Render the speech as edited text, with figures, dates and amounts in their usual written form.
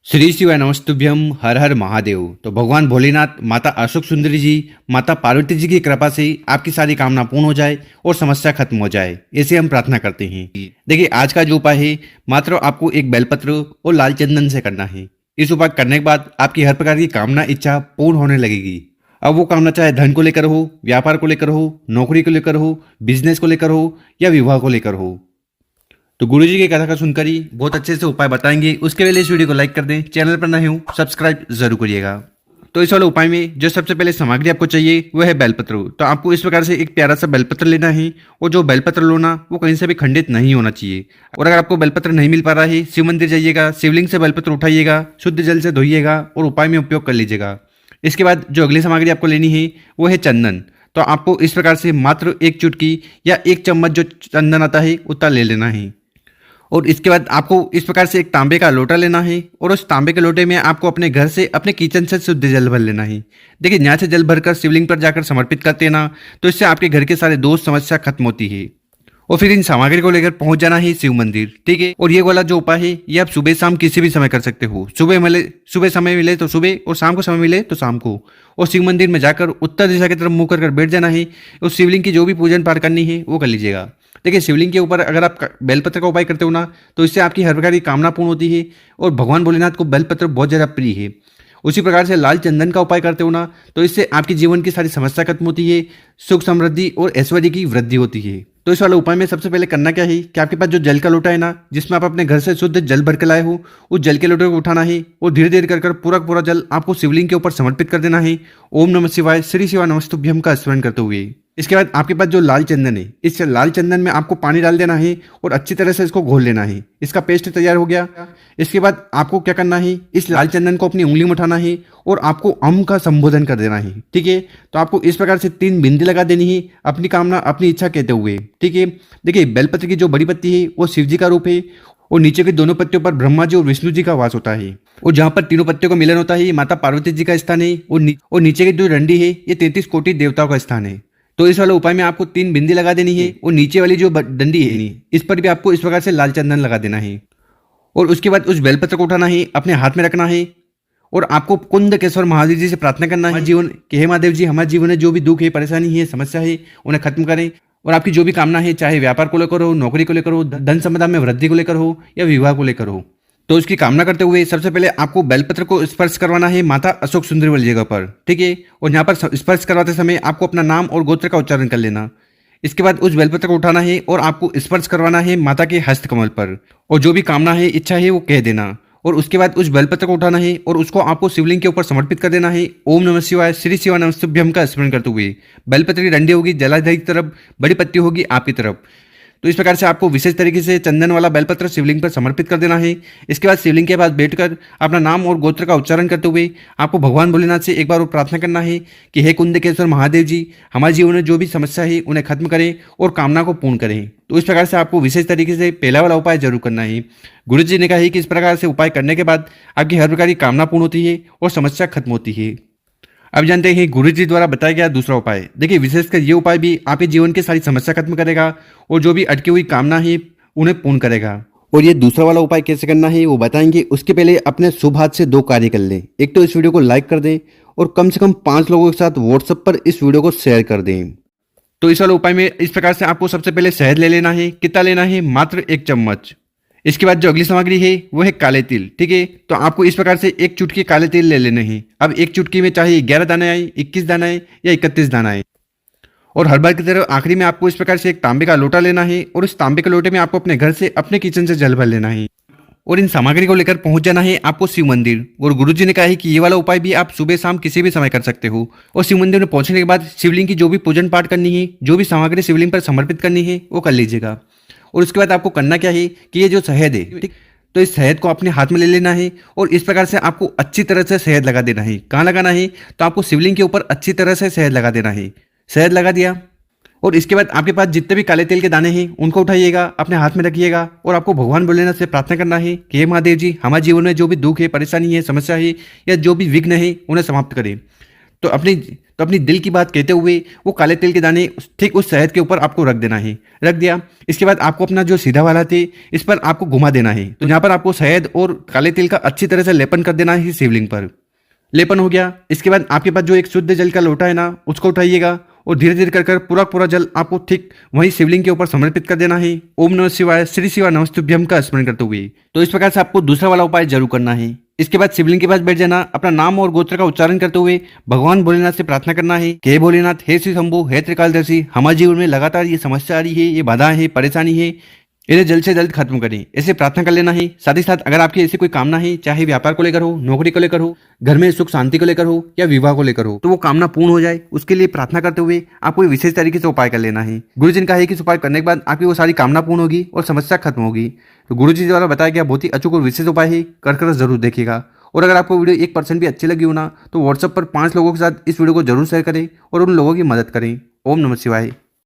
श्री शिवाय नमस्तुभ्यम हर हर महादेव। तो भगवान भोलेनाथ, माता अशोक सुंदरी जी, माता पार्वती जी की कृपा से आपकी सारी कामना पूर्ण हो जाए और समस्या खत्म हो जाए, ऐसे हम प्रार्थना करते हैं। देखिए, आज का जो उपाय है, मात्र आपको एक बेलपत्र और लाल चंदन से करना है। इस उपाय करने के बाद आपकी हर प्रकार की कामना इच्छा पूर्ण होने लगेगी। अब वो कामना चाहे धन को लेकर हो, व्यापार को लेकर हो, नौकरी को लेकर हो, बिजनेस को लेकर हो या विवाह को लेकर हो। तो गुरु जी की कथा का सुनकर ही बहुत अच्छे से उपाय बताएंगे। उसके लिए इस वीडियो को लाइक कर दें, चैनल पर नए हो सब्सक्राइब जरूर करिएगा। तो इस वाले उपाय में जो सबसे पहले सामग्री आपको चाहिए वह है बेलपत्र। तो आपको इस प्रकार से एक प्यारा सा बेलपत्र लेना है और जो बेलपत्र लो ना, वो कहीं से भी खंडित नहीं होना चाहिए। और अगर आपको बेलपत्र नहीं मिल पा रहा है, शिव मंदिर जाइएगा, शिवलिंग से बेलपत्र उठाइएगा, शुद्ध जल से धोइएगा और उपाय में उपयोग कर लीजिएगा। इसके बाद जो अगली सामग्री आपको लेनी है वो है चंदन। तो आपको इस प्रकार से मात्र एक चुटकी या एक चम्मच जो चंदन आता है उतना ले लेना है। और इसके बाद आपको इस प्रकार से एक तांबे का लोटा लेना है और उस तांबे के लोटे में आपको अपने घर से, अपने किचन से शुद्ध जल भर लेना है। देखिए, यहाँ से जल भरकर शिवलिंग पर जाकर समर्पित करते हैं ना, तो इससे आपके घर के सारे दोष समस्या खत्म होती है। और फिर इन सामग्री को लेकर पहुंच जाना है शिव मंदिर, ठीक है। और ये वाला जो उपाय है ये आप सुबह शाम किसी भी समय कर सकते हो। सुबह समय मिले तो सुबह और शाम को समय मिले तो शाम को। और शिव मंदिर में जाकर उत्तर दिशा की तरफ मुंह कर बैठ जाना है। उस शिवलिंग की जो भी पूजन पाठ करनी है वो कर लीजिएगा। देखिए, शिवलिंग के ऊपर अगर आप बेलपत्र का उपाय करते हो ना, तो इससे आपकी हर प्रकार की कामना पूर्ण होती है। और भगवान भोलेनाथ को बेलपत्र बहुत ज़्यादा प्रिय है। उसी प्रकार से लाल चंदन का उपाय करते हो ना, तो इससे आपके जीवन की सारी समस्या खत्म होती है, सुख समृद्धि और ऐश्वर्य की वृद्धि होती है। तो इस वाले उपाय में सबसे पहले करना क्या है कि आपके पास जो जल का लोटा है ना, जिसमें आप अपने घर से शुद्ध जल भर के लाए हो, उस जल के लोटे को उठाना है और धीरे धीरे कर पूरा जल आपको शिवलिंग के ऊपर समर्पित कर देना है। ओम नमः शिवाय, श्री शिवाय नमस्तुभ्यम का स्मरण करते हुए। इसके बाद आपके पास जो लाल चंदन है, इस लाल चंदन में आपको पानी डाल देना है और अच्छी तरह से इसको घोल लेना है। इसका पेस्ट तैयार हो गया। इसके बाद आपको क्या करना है, इस लाल चंदन को अपनी उंगली में उठाना है और आपको अम का संबोधन कर देना है, ठीक है। तो आपको इस प्रकार से 3 बिंदी लगा देनी है, अपनी कामना अपनी इच्छा कहते हुए, ठीक है। देखिए, बेलपत्र की जो बड़ी पत्ती है वो शिव जी का रूप है और नीचे के दोनों पत्तियों पर ब्रह्मा जी और विष्णु जी का वास होता है। और जहाँ पर तीनों पत्तियों का मिलन होता है ये माता पार्वती जी का स्थान है। और नीचे की जो डंडी है ये 33 कोटि देवताओं का स्थान है। तो इस वाले उपाय में आपको 3 बिंदी लगा देनी है और नीचे वाली जो डंडी है इस पर भी आपको इस प्रकार से लाल चंदन लगा देना है। और उसके बाद उस बेलपत्र को उठाना है, अपने हाथ में रखना है और आपको कुंदकेश्वर महादेव जी से प्रार्थना करना है जीवन कि हे महादेव जी, हमारे जीवन में जो भी दुख है, परेशानी है, समस्या है, उन्हें खत्म करें। और आपकी जो भी कामना है, चाहे व्यापार को लेकर हो, नौकरी को लेकर हो, धन संपदा में वृद्धि को लेकर हो या विवाह को लेकर हो, तो उसकी कामना करते हुए सबसे पहले आपको बेलपत्र को स्पर्श करवाना है माता अशोक सुंदरी वाली जगह पर, ठीक है। और यहाँ पर स्पर्श करवाते समय आपको अपना नाम और गोत्र का उच्चारण कर लेना। इसके बाद उस बेलपत्र को उठाना है और आपको स्पर्श करवाना है माता के हस्त कमल पर और जो भी कामना है, इच्छा है वो कह देना। और उसके बाद उस बेलपत्र को उठाना है और उसको आपको शिवलिंग के ऊपर समर्पित कर देना है। ओम नमः शिवाय, श्री शिवाय नमस्तुभ्यम का स्मरण करते हुए। बेलपत्र की डंडी होगी जलाधारी की तरफ, बड़ी पत्ती होगी आपकी तरफ। तो इस प्रकार से आपको विशेष तरीके से चंदन वाला बेलपत्र शिवलिंग पर समर्पित कर देना है। इसके बाद शिवलिंग के पास बैठकर अपना नाम और गोत्र का उच्चारण करते हुए आपको भगवान भोलेनाथ से एक बार और प्रार्थना करना है कि हे कुंदकेश्वर महादेव जी, हमारे जीवन में जो भी समस्या है उन्हें खत्म करें और कामना को पूर्ण करें। तो इस प्रकार से आपको विशेष तरीके से पहला वाला उपाय जरूर करना है। गुरु जी ने कहा है कि इस प्रकार से उपाय करने के बाद आपकी हर प्रकार की कामना पूर्ण होती है और समस्या खत्म होती है। अब जानते हैं गुरु जी द्वारा बताया गया दूसरा उपाय। देखिए, विशेषकर ये उपाय भी आपके जीवन की सारी समस्या खत्म करेगा और जो भी अटकी हुई कामना है उन्हें पूर्ण करेगा। और ये दूसरा वाला उपाय कैसे करना है वो बताएंगे। उसके पहले अपने शुभ हाथ से 2 कार्य कर लें। एक तो इस वीडियो को लाइक कर दें और कम से कम 5 लोगों के साथ व्हाट्सएप पर इस वीडियो को शेयर कर दें। तो इस वाले उपाय में इस प्रकार से आपको सबसे पहले शहद ले लेना है। कितना लेना है? मात्र 1 चम्मच। इसके बाद जो अगली सामग्री है वो है काले तिल, ठीक है। तो आपको इस प्रकार से 1 चुटकी काले तिल ले लेने हैं। अब 1 चुटकी में चाहे 11 दाने आए, 21 दाना आए या 31 दाना आए। और हर बार की तरह आखिरी में आपको इस प्रकार से एक तांबे का लोटा लेना है और उस तांबे के लोटे में आपको अपने घर से, अपने किचन से जल भर लेना है। और इन सामग्री को लेकर पहुंच जाना है आपको शिव मंदिर। और गुरु जी ने कहा है कि ये वाला उपाय भी आप सुबह शाम किसी भी समय कर सकते हो। और शिव मंदिर में पहुंचने के बाद शिवलिंग की जो भी पूजन पाठ करनी है, जो भी सामग्री शिवलिंग पर समर्पित करनी है वो कर लीजिएगा। और उसके बाद आपको करना क्या है कि ये जो शहद है, ठीक, तो इस शहद को अपने हाथ में ले लेना है और इस प्रकार से आपको अच्छी तरह से शहद लगा देना है। कहाँ लगाना है? तो आपको शिवलिंग के ऊपर अच्छी तरह से शहद लगा देना है। शहद लगा दिया और इसके बाद आपके पास जितने भी काले तेल के दाने हैं उनको उठाइएगा, अपने हाथ में रखिएगा और आपको भगवान भोलेनाथ से प्रार्थना करना है कि हे महादेव जी, हमारे जीवन में जो भी दुख है, परेशानी है, समस्या है या जो भी विघ्न है उन्हें समाप्त करें। तो अपनी तो अपनी दिल की बात कहते हुए वो काले तिल के दाने ठीक उस शहद के ऊपर आपको रख देना है। रख दिया, इसके बाद आपको अपना जो सीधा वाला थे इस पर आपको घुमा देना है। तो यहाँ पर आपको शहद और काले तिल का अच्छी तरह से लेपन कर देना है शिवलिंग पर। लेपन हो गया, इसके बाद आपके पास जो एक शुद्ध जल का लोटा है ना, उसको उठाइएगा और धीरे धीरे कर पूरा जल आपको ठीक वहीं शिवलिंग के ऊपर समर्पित कर देना है। ओम नमः शिवाय, श्री शिवा नमस्तुभ्यम का स्मरण करते हुए। तो इस प्रकार से आपको दूसरा वाला उपाय जरूर करना है। इसके बाद शिवलिंग के पास बैठ जाना, अपना नाम और गोत्र का उच्चारण करते हुए भगवान भोलेनाथ से प्रार्थना करना है कि हे भोलेनाथ, हे श्री शंभु, हे त्रिकालदर्शी, हमारे जीवन में लगातार ये समस्या आ रही है, ये बाधा है, परेशानी है, इन्हें जल्द से जल्द खत्म करें। ऐसे प्रार्थना कर लेना है। साथ ही साथ अगर आपकी ऐसी कोई कामना है, चाहे व्यापार को लेकर हो, नौकरी को लेकर हो, घर में सुख शांति को लेकर हो या विवाह को लेकर हो, तो वो कामना पूर्ण हो जाए, उसके लिए प्रार्थना करते हुए आपको विशेष तरीके से उपाय कर लेना है। गुरुजी का है कि इस उपाय करने के बाद आपकी वो सारी कामना पूर्ण होगी और समस्या खत्म होगी। तो गुरुजी द्वारा बताया गया बहुत ही अचूक और विशेष उपाय है, कर जरूर देखिएगा। और अगर आपको वीडियो 1% भी अच्छी लगी हो ना, तो व्हाट्सएप पर 5 लोगों के साथ इस वीडियो को जरूर शेयर करें और उन लोगों की मदद करें। ओम नमः शिवाय।